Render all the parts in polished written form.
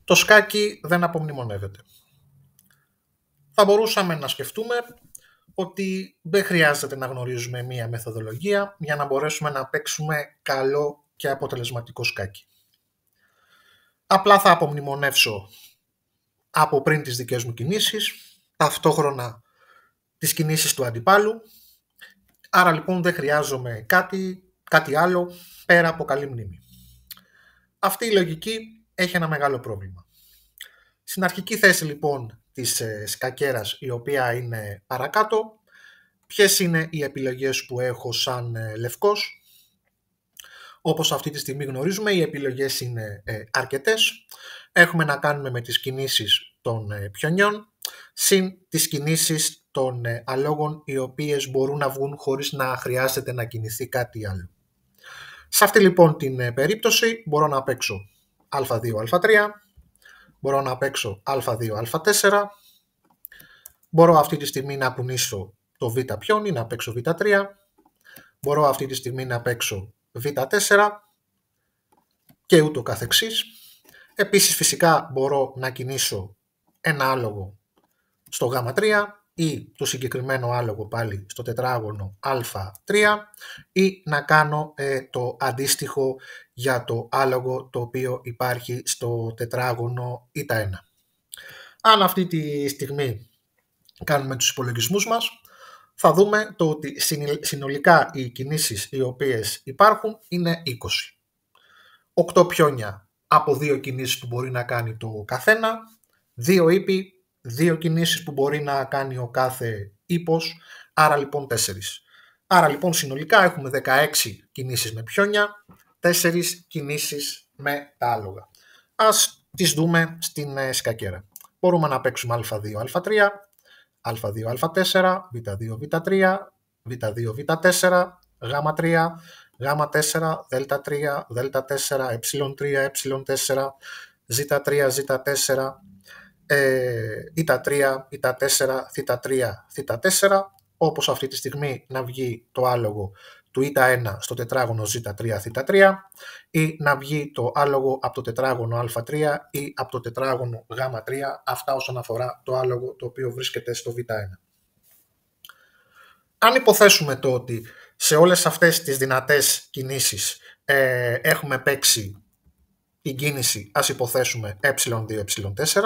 Το σκάκι δεν απομνημονεύεται. Θα μπορούσαμε να σκεφτούμε ότι δεν χρειάζεται να γνωρίζουμε μία μεθοδολογία για να μπορέσουμε να παίξουμε καλό και αποτελεσματικό σκάκι. Απλά θα απομνημονεύσω από πριν τις δικές μου κινήσεις, ταυτόχρονα τις κινήσεις του αντιπάλου, άρα λοιπόν δεν χρειάζομαι κάτι άλλο πέρα από καλή μνήμη. Αυτή η λογική έχει ένα μεγάλο πρόβλημα. Στην αρχική θέση λοιπόν της σκακέρας, η οποία είναι παρακάτω, ποιες είναι οι επιλογές που έχω σαν λευκός? Όπως αυτή τη στιγμή γνωρίζουμε, οι επιλογές είναι αρκετές. Έχουμε να κάνουμε με τις κινήσεις των πιονιών, συν τις κινήσεις των αλόγων, οι οποίες μπορούν να βγουν χωρίς να χρειάζεται να κινηθεί κάτι άλλο. Σε αυτή λοιπόν την περίπτωση μπορώ να παίξω α2, α3, μπορώ να παίξω α2, α4, μπορώ αυτή τη στιγμή να κουνήσω το β πιόνι, να παίξω β3, μπορώ αυτή τη στιγμή να παίξω β4 και ούτω καθεξής. Επίσης φυσικά μπορώ να κινήσω ένα άλογο στο γ3 ή το συγκεκριμένο άλογο πάλι στο τετράγωνο α3 ή να κάνω το αντίστοιχο για το άλογο το οποίο υπάρχει στο τετράγωνο η1. Αν αυτή τη στιγμή κάνουμε τους υπολογισμούς μας, θα δούμε το ότι συνολικά οι κινήσεις οι οποίες υπάρχουν είναι 20. 8 πιόνια από 2 κινήσεις που μπορεί να κάνει το καθένα, 2 ύποι, 2 κινήσεις που μπορεί να κάνει ο κάθε ύπος, άρα λοιπόν 4. Άρα λοιπόν συνολικά έχουμε 16 κινήσεις με πιόνια, 4 κινήσεις με τα άλογα. Ας τις δούμε στην σκακέρα. Μπορούμε να παίξουμε α2, α3, α2, α4, β2, β3, β2, β4, γ3, γ4, δ3, δ4, ε3, ε4, ζ3, ζ4, η3, η4, θ3, θ4, όπως αυτή τη στιγμή να βγει το άλογο του η1 στο τετράγωνο ζ3, θ3 ή να βγει το άλογο από το τετράγωνο α3 ή από το τετράγωνο γ3, αυτά όσον αφορά το άλογο το οποίο βρίσκεται στο β1. Αν υποθέσουμε το ότι σε όλες αυτές τις δυνατές κινήσεις έχουμε παίξει την κίνηση, ας υποθέσουμε ε2, ε4,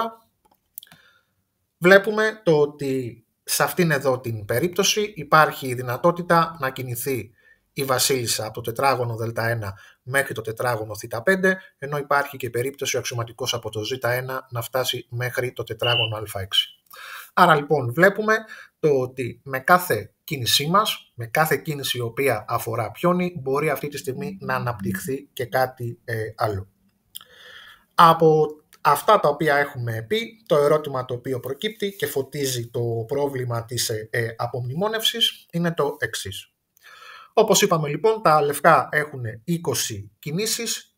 βλέπουμε το ότι σε αυτήν εδώ την περίπτωση υπάρχει η δυνατότητα να κινηθεί η βασίλισσα από το τετράγωνο δ1 μέχρι το τετράγωνο θ5, ενώ υπάρχει και περίπτωση ο αξιωματικός από το ζ1 να φτάσει μέχρι το τετράγωνο α6. Άρα λοιπόν βλέπουμε το ότι με κάθε κίνησή μας, με κάθε κίνηση η οποία αφορά πιόνι, μπορεί αυτή τη στιγμή να αναπτυχθεί και κάτι άλλο. Από αυτά τα οποία έχουμε πει, το ερώτημα το οποίο προκύπτει και φωτίζει το πρόβλημα της απομνημόνευσης είναι το εξής. Όπως είπαμε λοιπόν, τα λευκά έχουν 20 κινήσεις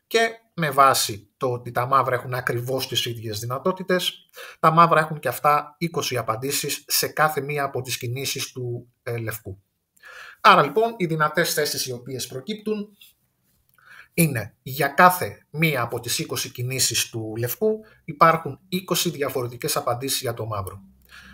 και με βάση το ότι τα μαύρα έχουν ακριβώς τις ίδιες δυνατότητες, τα μαύρα έχουν και αυτά 20 απαντήσεις σε κάθε μία από τις κινήσεις του λευκού. Άρα λοιπόν οι δυνατές θέσεις οι οποίες προκύπτουν είναι για κάθε μία από τις 20 κινήσεις του λευκού υπάρχουν 20 διαφορετικές απαντήσεις για το μαύρο.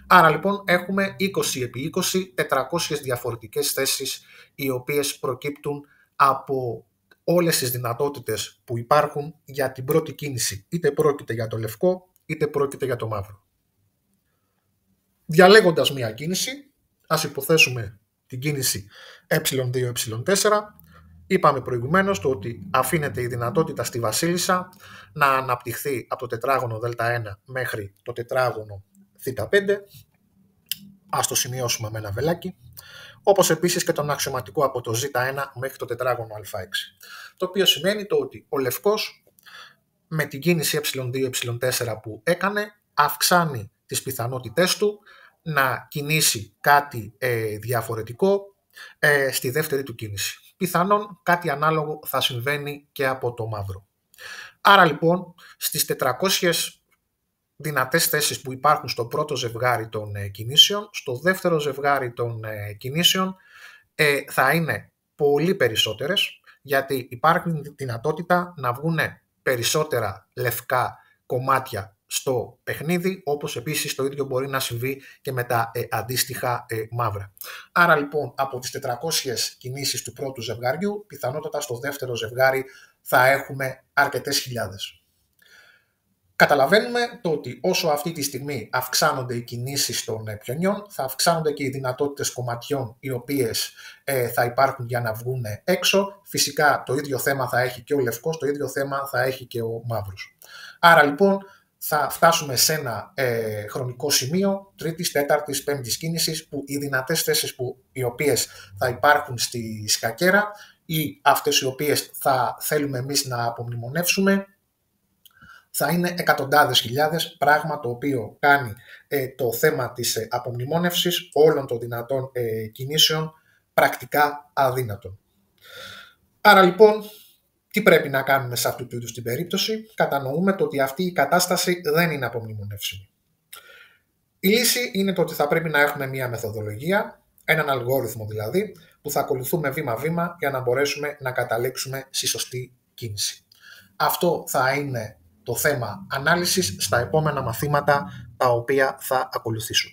Άρα λοιπόν έχουμε 20 επί 20, 400 διαφορετικές θέσεις οι οποίες προκύπτουν από όλες τις δυνατότητες που υπάρχουν για την πρώτη κίνηση, είτε πρόκειται για το λευκό είτε πρόκειται για το μαύρο. Διαλέγοντας μία κίνηση, ας υποθέσουμε την κίνηση ε2, ε4, είπαμε προηγουμένως το ότι αφήνεται η δυνατότητα στη βασίλισσα να αναπτυχθεί από το τετράγωνο δ1 μέχρι το τετράγωνο θ5, ας το σημειώσουμε με ένα βελάκι, όπως επίσης και τον αξιωματικό από το ζ1 μέχρι το τετράγωνο α6. Το οποίο σημαίνει το ότι ο λευκός με την κίνηση ε2, ε4 που έκανε αυξάνει τις πιθανότητές του να κινήσει κάτι διαφορετικό στη δεύτερη του κίνηση. Πιθανόν κάτι ανάλογο θα συμβαίνει και από το μαύρο. Άρα λοιπόν στις 400 δυνατές θέσεις που υπάρχουν στο πρώτο ζευγάρι των κινήσεων, στο δεύτερο ζευγάρι των κινήσεων θα είναι πολύ περισσότερες, γιατί υπάρχει δυνατότητα να βγουν περισσότερα λευκά κομμάτια στο παιχνίδι, όπως επίσης το ίδιο μπορεί να συμβεί και με τα αντίστοιχα μαύρα. Άρα λοιπόν από τις 400 κινήσεις του πρώτου ζευγαριού, πιθανότατα στο δεύτερο ζευγάρι θα έχουμε αρκετές χιλιάδες. Καταλαβαίνουμε το ότι όσο αυτή τη στιγμή αυξάνονται οι κινήσεις των πιονιών, θα αυξάνονται και οι δυνατότητες κομματιών οι οποίες θα υπάρχουν για να βγουν έξω. Φυσικά το ίδιο θέμα θα έχει και ο λευκός, το ίδιο θέμα θα έχει και ο μαύρος. Άρα λοιπόν θα φτάσουμε σε ένα χρονικό σημείο τρίτης, τέταρτης, πέμπτης κίνησης που οι δυνατές θέσεις οι οποίες θα υπάρχουν στη σκακέρα ή αυτές οι οποίες θα θέλουμε εμείς να απομνημονεύσουμε θα είναι εκατοντάδες χιλιάδες, πράγμα το οποίο κάνει το θέμα της απομνημόνευσης όλων των δυνατών κινήσεων πρακτικά αδύνατο. Άρα λοιπόν, τι πρέπει να κάνουμε σε αυτού του είδους την περίπτωση? Κατανοούμε το ότι αυτή η κατάσταση δεν είναι απομνημονεύσιμη. Η λύση είναι το ότι θα πρέπει να έχουμε μια μεθοδολογία, έναν αλγόριθμο δηλαδή, που θα ακολουθούμε βήμα-βήμα για να μπορέσουμε να καταλήξουμε στη σωστή κίνηση. Αυτό θα είναι το θέμα ανάλυσης στα επόμενα μαθήματα τα οποία θα ακολουθήσουν.